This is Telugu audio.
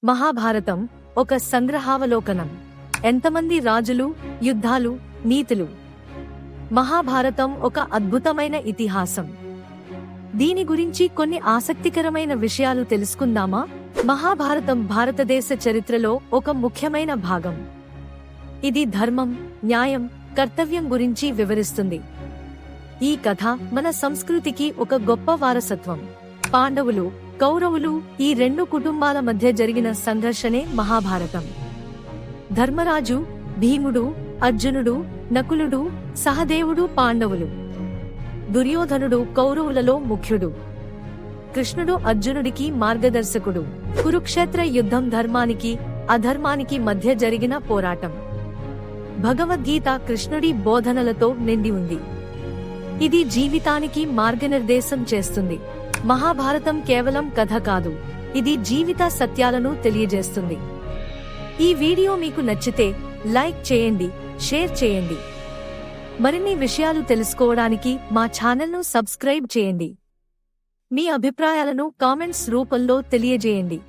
మహాభారతం ఒక సంగ్రహావలోకనం. ఎంతమంది రాజులు, యుద్ధాలు, నీతులు. మహాభారతం ఒక అద్భుతమైన ఇతిహాసం. దీని గురించి కొన్ని ఆసక్తికరమైన విషయాలు తెలుసుకుందామా? మహాభారతం భారతదేశ చరిత్రలో ఒక ముఖ్యమైన భాగం. ఇది ధర్మం, న్యాయం, కర్తవ్యం గురించి వివరిస్తుంది. ఈ కథ మన సంస్కృతికి ఒక గొప్ప వారసత్వం. పాండవులు, కౌరవులు ఈ రెండు కుటుంబాల మధ్య జరిగిన సంఘర్షణే మహాభారతం. ధర్మరాజు, భీముడు, అర్జునుడు, నకులుడు, సహదేవుడు పాండవులు. దుర్యోధనుడు కౌరవులలో ముఖ్యుడు. కృష్ణుడు అర్జునుడికి మార్గదర్శకుడు. కురుక్షేత్ర యుద్ధం ధర్మానికి, అధర్మానికి మధ్య జరిగిన పోరాటం. భగవద్గీత కృష్ణుడి బోధనలతో నిండి ఉంది. ఇది జీవితానికి మార్గనిర్దేశం చేస్తుంది. మహాభారతం కేవలం కథ కాదు, ఇది జీవిత సత్యాలను తెలియజేస్తుంది. ఈ వీడియో మీకు నచ్చితే లైక్ చేయండి, షేర్ చేయండి. మరిన్ని విషయాలు తెలుసుకోవడానికి మా ఛానల్ను సబ్స్క్రైబ్ చేయండి. మీ అభిప్రాయాలను కామెంట్స్ రూపంలో తెలియజేయండి.